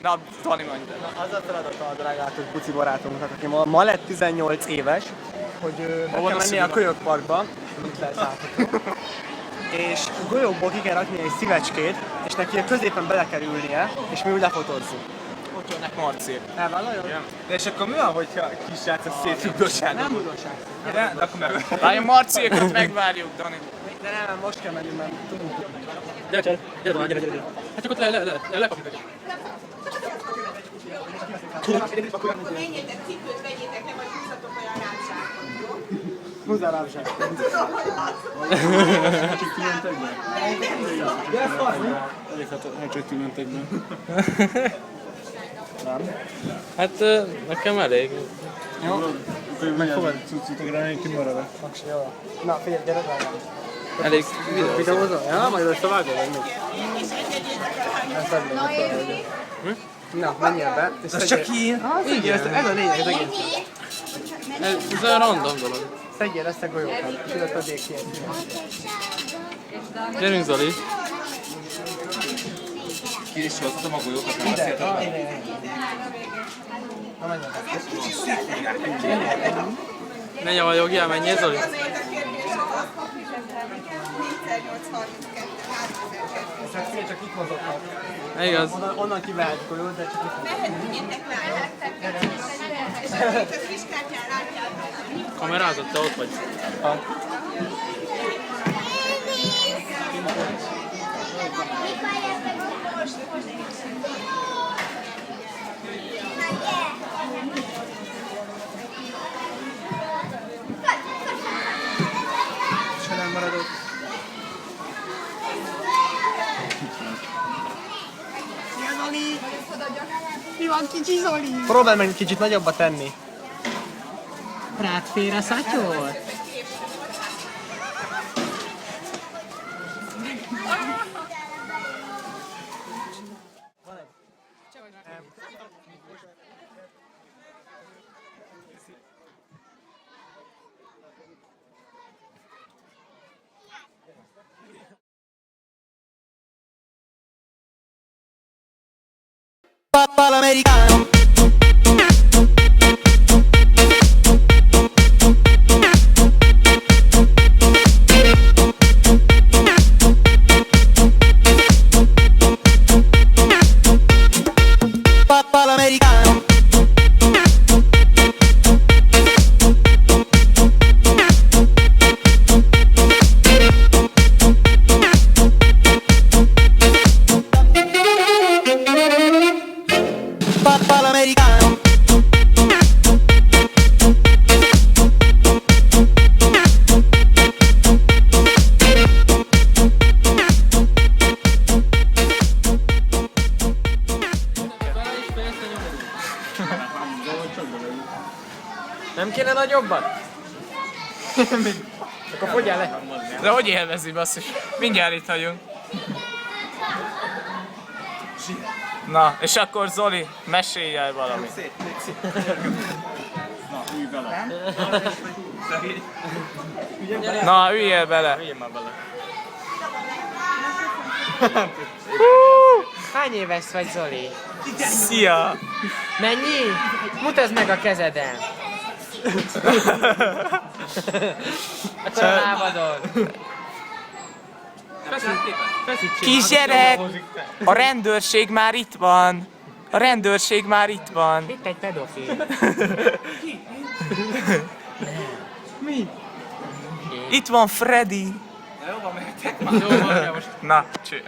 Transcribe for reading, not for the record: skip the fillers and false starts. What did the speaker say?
Na, Tani mondja. Na, az a feladata a drágátok puci barátunknak, aki ma lett 18 éves, hogy be kell menni a kölyökparkba, mint lehet látható. És golyókból ki kell rakni egy szívecskét, és neki a középen bele kell ülnie, és mi úgy lefotózzuk. Ott jönnek Marcék. Elvállaljon? De és akkor mi van, hogyha kisrácok szétrugdossátok? Nem udosság. De akkor meg... Várjon, Marcékot megvárjuk, Dani. De nem, most kell menjünk, mert tudunk. Gyere, gyere. Hát csak ott lekapjuk egyet. Akkor menjetek cipőt, vegyétek le, vagy húzzatok olyan rámságot, jó? Húzzál rámságot. Hát nekem elég. Jó? Fogad cucitokra, én kimarad. Jó. Na, figyelj, gyere drágám. Elég. Videózol? Ja, majd összevágod, vagy mi? Na, menjél be. Az csak én. Igen, ez a lényeg az egész. Ez a random dolog. Szedjél ezt a golyókat, és oda tegyék ki. Gyerünk, Zoli. Ki is hoztam a golyókat, nem azt Ide, értem. ide. Na, menjél. Ne nyavajogjál, menjél, Zoli. Azért a kérdés az, hogy 4x832, 3002. Csak figyelj, csak itt mozoghat. Igaz. Onnan kivehet golyót, de csak itt mozoghat. Mehetnétek rá, és akkor a kis kártyán látjátok. Kamerázott, te ott vagy. Se nem maradok. Mi van, kicsi Zoli? Próbálj meg egy kicsit nagyobba tenni. Rád fér a szatyor? Papà l'americano. Papà l'americano. Papà l'americano. Nem kéne nagyobbat? Akkor fogyjál le. De hogy élvezi, basszus? Mindjárt itt vagyunk. Na, és akkor Zoli, mesélj el valamit. Na, ülj bele. Na, üljél bele. Hány éves vagy, Zoli? Szia! Mennyi? Mutasd meg a kezeden. Akkor a lábadon. Kisgyerek! A rendőrség már itt van. A rendőrség már itt van. Itt egy pedofil. Itt van Freddy. Jó van, mehetek már. Na, cső.